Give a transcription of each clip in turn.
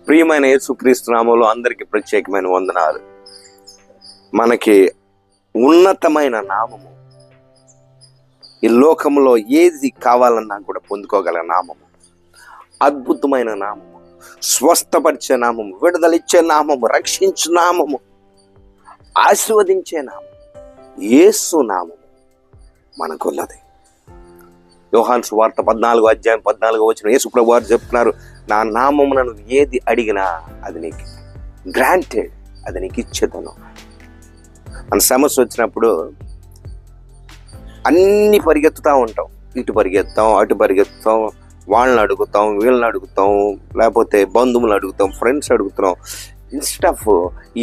ప్రియమైన యేసుక్రీస్తు నామములో అందరికీ ప్రత్యేకమైన వందనాలు. మనకి ఉన్నతమైన నామము, ఈ లోకంలో ఏది కావాలన్నా కూడా పొందుకోగల నామము, అద్భుతమైన నామము, స్వస్థపరిచే నామము, విడుదలిచ్చే నామము, రక్షించే నామము, ఆశీర్వదించే నామము, యేసు నామము మనకున్నది. యోహాను సువార్త 14 యేసు ప్రభువు వారు చెప్తున్నారు, నా నామమున నువ్వు ఏది అడిగినా అది నీకు గ్రాంటెడ్, అది నీకు ఇచ్చేదను. మన సమస్య వచ్చినప్పుడు అన్ని పరిగెత్తుతూ ఉంటాం, ఇటు పరిగెత్తాం, అటు పరిగెత్తాం, వాళ్ళని అడుగుతాం, వీళ్ళని అడుగుతాం, లేకపోతే బంధువులు అడుగుతాం, ఫ్రెండ్స్ అడుగుతున్నాం. ఇన్స్టెడ్ ఆఫ్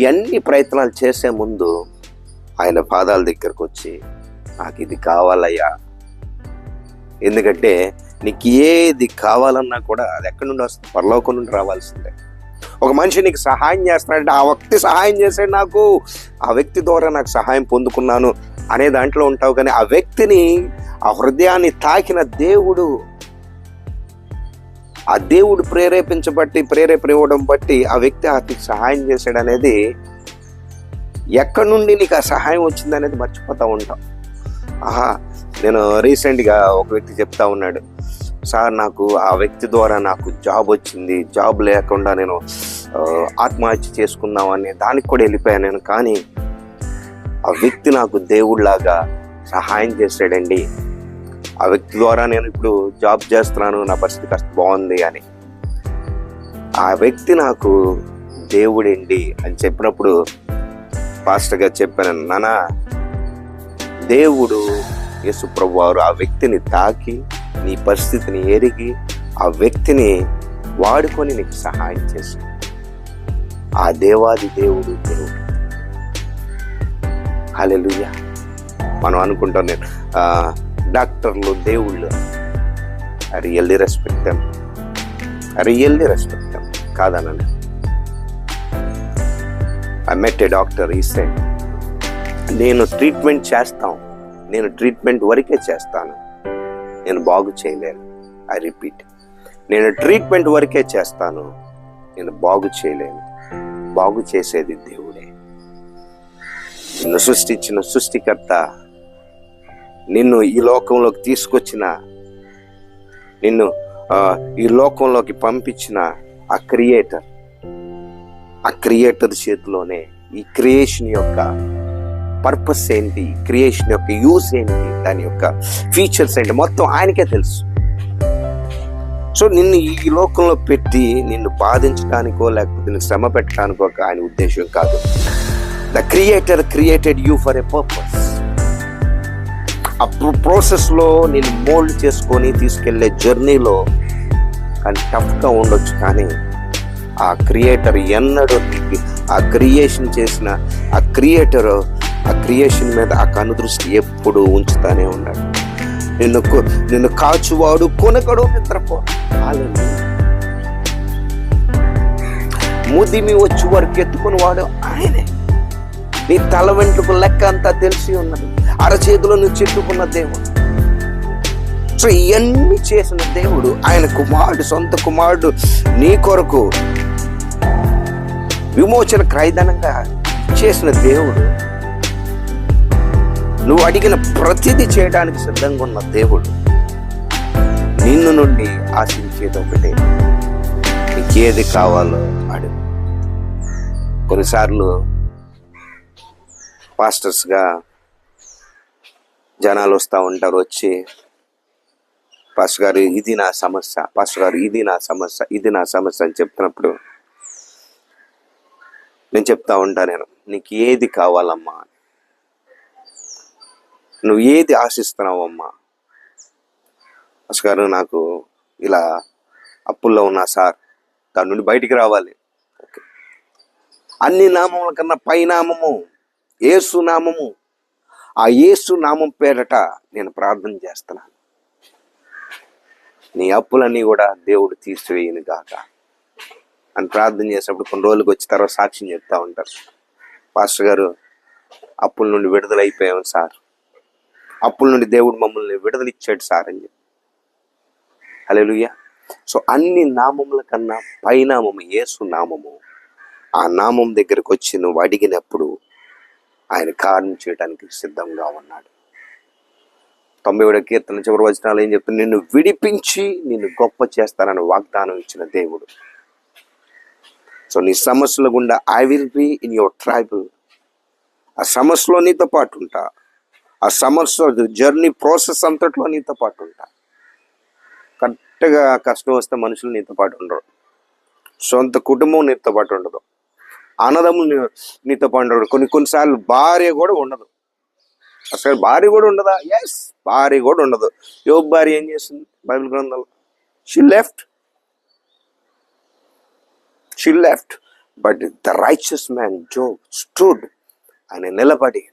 ఇవన్నీ ప్రయత్నాలు చేసే ముందు ఆయన పాదాల దగ్గరకు వచ్చి, నాకు ఇది కావాలయ్యా. ఎందుకంటే నీకు ఏది కావాలన్నా కూడా అది ఎక్కడి నుండి వస్తుంది? పరలోకం నుండి రావాల్సిందే. ఒక మనిషి నీకు సహాయం చేస్తున్నాడంటే ఆ వ్యక్తి సహాయం చేశాడు, నాకు ఆ వ్యక్తి ద్వారా నాకు సహాయం పొందుకున్నాను అనే దాంట్లో ఉంటావు. కానీ ఆ వ్యక్తిని, ఆ హృదయాన్ని తాకిన దేవుడు, ఆ దేవుడు ప్రేరేపణ ఇవ్వడం బట్టి ఆ వ్యక్తి అతనికి సహాయం చేశాడు అనేది, ఎక్కడి నుండి నీకు ఆ సహాయం వచ్చింది అనేది మర్చిపోతూ ఉంటాం. నేను రీసెంట్గా ఒక వ్యక్తి చెప్తా ఉన్నాడు, సార్ నాకు ఆ వ్యక్తి ద్వారా నాకు జాబ్ వచ్చింది, జాబ్ లేకుండా నేను ఆత్మహత్య చేసుకుందామని దానికి కూడా వెళ్ళిపోయాను నేను. కానీ ఆ వ్యక్తి నాకు దేవుడిలాగా సహాయం చేశాడండి. ఆ వ్యక్తి ద్వారా నేను ఇప్పుడు జాబ్ చేస్తున్నాను, నా పరిస్థితి కాస్త బాగుంది అని. ఆ వ్యక్తి నాకు దేవుడండి అని చెప్పినప్పుడు పాస్టర్ గారు చెప్పాను, నానా దేవుడు యేసు ప్రభువు వారు ఆ వ్యక్తిని తాకి, నీ పరిస్థితిని ఎరిగి, ఆ వ్యక్తిని వాడుకొని నీకు సహాయం చేసి, ఆ దేవాది దేవుడు. హల్లెలూయా. మనం అనుకుంటాం, నేను డాక్టర్లు దేవుళ్ళు, రియల్లీ రెస్పెక్ట్ దెమ్ కాదనండి. I met a doctor, he said, నేను ట్రీట్మెంట్ చేస్తాను, నేను ట్రీట్మెంట్ వరకే చేస్తాను, నేను బాగు చేయలేను. ఐ రిపీట్, నేను ట్రీట్మెంట్ వరకే చేస్తాను, నేను బాగు చేయలేను. బాగు చేసేది దేవుడే. నిన్ను సృష్టించిన సృష్టికర్త, నిన్ను ఈ లోకంలోకి తీసుకొచ్చిన, నిన్ను ఈ లోకంలోకి పంపించిన ఆ క్రియేటర్ చేతిలోనే ఈ క్రియేషన్ యొక్క పర్పస్ ఏంటి, క్రియేషన్ యొక్క యూస్ ఏంటి, దాని యొక్క ఫీచర్స్ ఏంటి, మొత్తం ఆయనకే తెలుసు. సో నిన్ను ఈ లోకంలో పెట్టి నిన్ను బాధించడానికో లేకపోతే నిన్ను శ్రమ పెట్టడానికో ఆయన ఉద్దేశం కాదు. The creator created you for a purpose. ఆ ప్రాసెస్లో నేను మోల్డ్ చేసుకొని తీసుకెళ్లే జర్నీలో కానీ టఫ్గా ఉండొచ్చు, కానీ ఆ క్రియేటర్ ఎన్నడూ ఆ క్రియేషన్ చేసిన ఆ క్రియేషన్ మీద ఆ కనుదృష్టి ఎప్పుడు ఉంచుతానే ఉన్నాడు. నిన్ను కాచువాడు కొనకడు నిద్రపో. ముదిమి వచ్చి వరకు ఎత్తుకుని వాడు ఆయనే. నీ తల వెంట్రుకు లెక్క అంతా తెలిసి ఉన్నది, అరచేతిలో నువ్వు చెట్టుకున్న దేవుడు. సో ఇవన్నీ చేసిన దేవుడు, ఆయన కుమారుడు, సొంత కుమారుడు నీ కొరకు విమోచన క్రయధనంగా చేసిన దేవుడు, నువ్వు అడిగిన ప్రతిదీ చేయడానికి సిద్ధంగా ఉన్న దేవుడు, నిన్ను నుండి ఆశించేది ఒకటే, నీకేది కావాలో అడుగు. కొన్నిసార్లు పాస్టర్స్గా జనాలు వస్తూ ఉంటారు, వచ్చి పాస్టర్ గారు ఇది నా సమస్య, పాస్టర్ గారు ఇది నా సమస్య, ఇది నా సమస్య అని చెప్తున్నప్పుడు నేను చెప్తా ఉంటా, నేను నీకు ఏది కావాలమ్మా, నువ్వు ఏది ఆశిస్తున్నావమ్మా? పాస్టర్ గారు నాకు ఇలా అప్పుల్లో ఉన్నా సార్, దాని నుండి బయటికి రావాలి. అన్ని నామముల కన్నా పై నామము యేసు నామము. ఆ యేసు నామం పేరట నేను ప్రార్థన చేస్తున్నాను, నీ అప్పులన్నీ కూడా దేవుడు తీసివేయను గాక అని ప్రార్థన చేసినప్పుడు కొన్ని రోజులకు వచ్చి తర్వాత సాక్ష్యం చెప్తా ఉంటారు, పాస్టర్ గారు అప్పుల నుండి విడుదలైపోయాం సార్, అప్పుల నుండి దేవుడు మమ్మల్ని విడుదలిచ్చాడు సార్ అని చెప్పి. హల్లెలూయా. సో అన్ని నామముల కన్నా పైనామము యేసు నామము. ఆ నామం దగ్గరకు వచ్చి నువ్వు అడిగినప్పుడు ఆయన కార్యం చేయడానికి సిద్ధంగా ఉన్నాడు. 90వ కీర్తన చివరి వచనాలు ఏం చెప్తుంది? నిన్ను విడిపించి నిన్ను గొప్ప చేస్తానని వాగ్దానం ఇచ్చిన దేవుడు. సో నీ సమస్యల గుండా I will be in your tribal. ఆ సమస్యలో నీతో పాటు ఉంటా. ఆ సమస్య జర్నీ ప్రాసెస్ అంతట్లో నీతో పాటు ఉంటా. కరెక్ట్గా కష్టం వస్తే మనుషులు నీతో పాటు ఉండరు, సొంత కుటుంబం నీతో పాటు ఉండదు, అన్నదమ్ములు నీతో పాటు ఉండరు, కొన్నిసార్లు భార్య కూడా ఉండదు. అసలు భార్య కూడా ఉండదా? ఎస్, భార్య కూడా ఉండదు. యోబు భార్య ఏం చేసింది బైబిల్ గ్రంథంలో? She left but the righteous man Job stood. ఆయన నిలబడి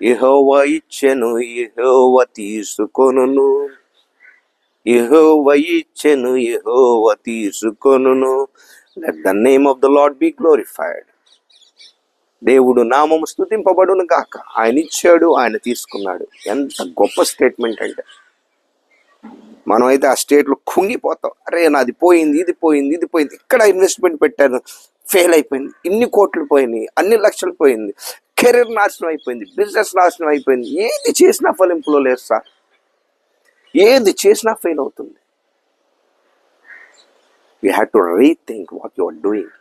యెహోవా ఇచ్చెను యెహోవా తీసుకొనును, యెహోవా ఇచ్చెను యెహోవా తీసుకొనును, let the name of the Lord be glorified. దేవుడు నామము స్తుతింపబడును గాక. ఆయన ఇచ్చాడు, ఆయన తీసుకున్నాడు. ఎంత గొప్ప స్టేట్మెంట్ అంటే, మనమైతే ఆ స్టేట్లో కుంగిపోతాం. అరే నాది పోయింది, ఇది పోయింది, ఇది పోయింది, ఇక్కడ ఇన్వెస్ట్మెంట్ పెట్టాను, ఫెయిల్ అయిపోయింది, ఇన్ని కోట్లు పోయినాయి, అన్ని లక్షలు పోయింది, కెరీర్ నాశనం అయిపోయింది, బిజినెస్ నాశనం అయిపోయింది. ఏది చేసినా ఫలింపులో లేదు సార్, ఏది చేసినా ఫెయిల్ అవుతుంది. You have to rethink what you are doing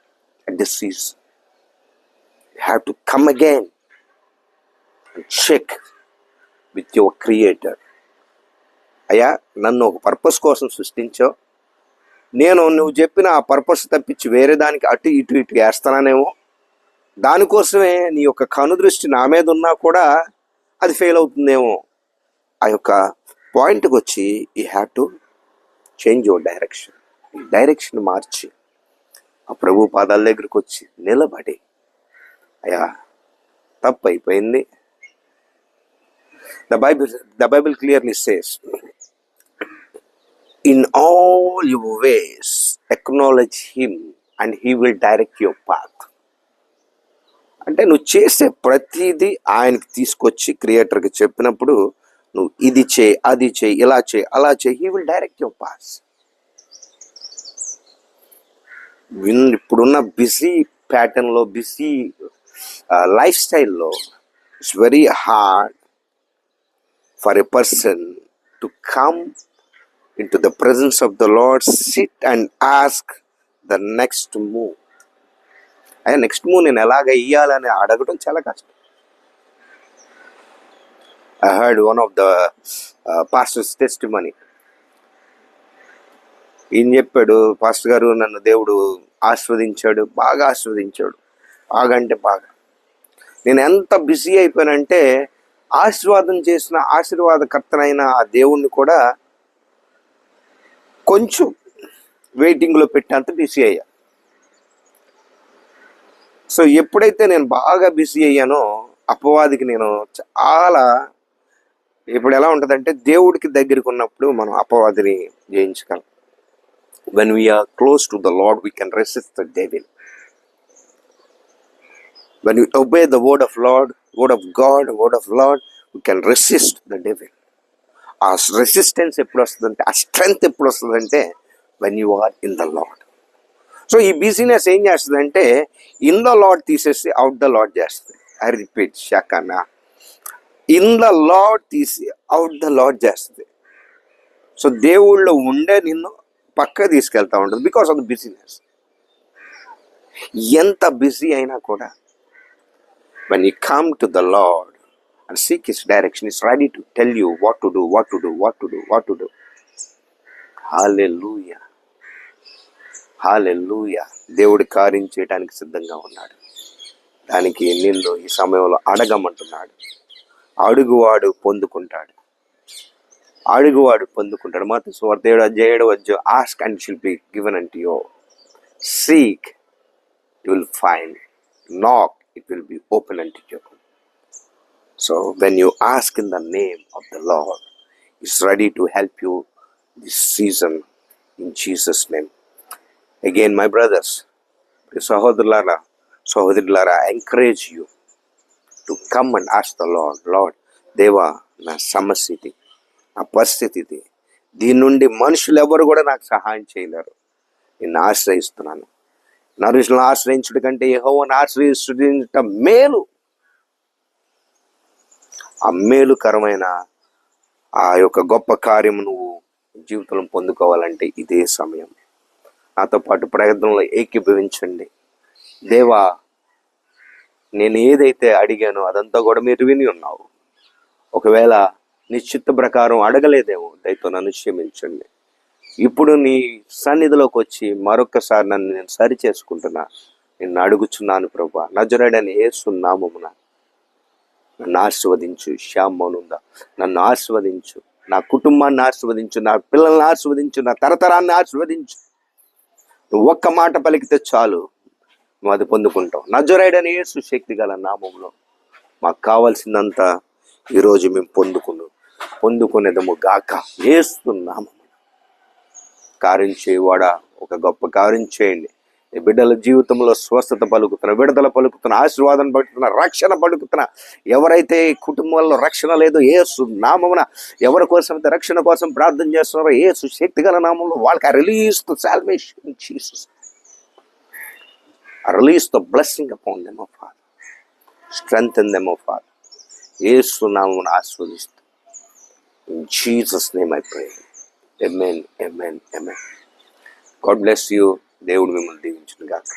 at this season. You have to come again and check with your creator. అయ్యా, నన్ను ఒక పర్పస్ కోసం సృష్టించావు, నేను నువ్వు చెప్పిన ఆ పర్పస్ తప్పించి వేరే దానికి అటు ఇటు వేస్తానేమో, దానికోసమే నీ యొక్క కనుదృష్టి నా మీద ఉన్నా కూడా అది ఫెయిల్ అవుతుందేమో. ఆ యొక్క పాయింట్కి వచ్చి you have to change your direction. ఈ డైరెక్షన్ మార్చి ఆ ప్రభు పాదాల దగ్గరికి వచ్చి నిలబడి, అయ్యా తప్పు అయిపోయింది. The Bible clearly says, in all your ways acknowledge him and he will direct your path. అంటే నువ్వు చేసే ప్రతిదీ ఆయనకి తీసుకొచ్చి క్రియేటర్కి చెప్పినప్పుడు, నువ్వు ఇది చేయి, అది చేయి, ఇలా చేయి, అలా చేయి, he will direct your path. ఇప్పుడున్న బిజీ ప్యాటర్న్లో, బిజీ లైఫ్ స్టైల్లో it's very hard for a person to come in to the presence of the lord, SIT and ask the next move. అయ్యా నెక్స్ట్ మూవ్ నేను ఎలాగ ఇయ్యాలని అడగడం చాలా కష్టం. I heard one of the pastor's testimony. ఈయన చెప్పాడు, పాస్టర్ గారు నన్ను దేవుడు ఆశీర్వదించాడు, బాగా ఆశీర్వదించాడు, బాగా అంటే బాగా. నేను ఎంత బిజీ అయిపోయానంటే ఆశీర్వాదం చేసిన ఆశీర్వాదకర్తనైన ఆ దేవుణ్ణి కూడా కొంచెం వెయిటింగ్లో పెట్టేంత బిజీ అయ్యా. సో ఎప్పుడైతే నేను బాగా బిజీ అయ్యానో అపవాదికి నేను చాలా, ఇప్పుడు ఎలా ఉంటుందంటే దేవుడికి దగ్గరికి ఉన్నప్పుడు మనం అపవాదిని జయించగలం. When we are close to the Lord, we can resist the devil. When we obey the word of Lord, word of God, word of Lord, we can resist the devil. ఆ రెసిస్టెన్స్ ఎప్పుడు వస్తుందంటే, ఆ strength ఎప్పుడు వస్తుందంటే, when you are in the Lord. So ఈ business ఏం చేస్తుందంటే, in the Lord తీసేసి అవుట్ ద లార్డ్ చేస్తుంది. ఐ రిపీట్, షాకానా, ఇన్ ద లార్డ్ తీసి అవుట్ ద లార్డ్ చేస్తుంది. సో దేవుళ్ళు ఉండే నిన్ను పక్క తీసుకెళ్తా ఉంటుంది బికాస్ ఆఫ్ ద బిజినెస్. ఎంత బిజీ అయినా కూడా when you come to the Lord and seek his direction, he's ready to tell you what to do, what to do, what to do, what to do. Hallelujah, hallelujah. దేవుడి కార్యం చేయడానికి సిద్ధంగా ఉన్నాడు. దానికి నిన్ను ఈ సమయంలో అడగమంటున్నాడు. అడుగువాడు పొందుకుంటాడు, అడుగువాడు పొందుకుంటాడు. మత్తయి సువార్త 7:7, ask and it shall be given unto you, seek you will find, knock it will be open unto you. So when you ask in the name of the Lord, he's ready to help you this season in Jesus name. Again, my brothers, సహోదరులారా, I encourage you to come and ask the Lord, Lord, దేవా నా సమస్య ఇది, నా పరిస్థితి ఇది, దీని నుండి మనుషులు ఎవరు కూడా నాకు సహాయం చేయలేరు. నిన్ను ఆశ్రయిస్తున్నాను. నరుషులను ఆశ్రయించుట కంటే యెహోవాను ఆశ్రయించుట మేలు. ఆ మేలుకరమైన ఆ యొక్క గొప్ప కార్యము నువ్వు జీవితంలో పొందుకోవాలంటే ఇదే సమయం. నాతో పాటు ప్రయత్నంలో ఏకీభవించండి. దేవా, నేను ఏదైతే అడిగానో అదంతా కూడా మీరు విని ఉన్నావు. ఒకవేళ నీ చిత్త ప్రకారం అడగలేదేమో, దయతో నన్ను క్షమించండి. ఇప్పుడు నీ సన్నిధిలోకి వచ్చి మరొకసారి నన్ను నేను సరి చేసుకుంటున్నా. నిన్ను అడుగుచున్నాను ప్రభువా, నజరేయుడైన యేసు నామమున నన్ను ఆశీర్వదించు. శ్యామనుందా నన్ను ఆశీర్వదించు, నా కుటుంబాన్ని ఆశీర్వదించు, నా పిల్లల్ని ఆశీర్వదించు, నా తరతరాన్ని ఆశీర్వదించు. నువ్వు ఒక్క మాట పలికితే చాలు, నువ్వు అది పొందుకుంటావు. నజరేయుడైన యేసు శక్తి గల నామంలో మాకు కావాల్సిందంతా ఈరోజు మేము పొందుకునేదము గాక. యేసు నామం కార్యం చేయవాడా, ఒక గొప్ప కార్యం చేయండి. ఈ బిడ్డల జీవితంలో స్వస్థత పలుకుతున్న, విడుదల పలుకుతున్న, ఆశీర్వాదం పలుకుతున్న, రక్షణ పలుకుతున్న, ఎవరైతే కుటుంబంలో రక్షణ లేదో యేసు నామమున, ఎవరి కోసం అయితే రక్షణ కోసం ప్రార్థన చేస్తున్నారో యేసు శక్తిగల నామంలో వాళ్ళకి release the salvation Jesus. Release the blessing upon them, O Father. Strengthen them, O Father. యేసు నామమున ఆశీర్వదిస్తూ, in Jesus name I pray. Amen, amen, amen. God bless you. దేవుడు మిమ్మల్ని దీవించును గాక.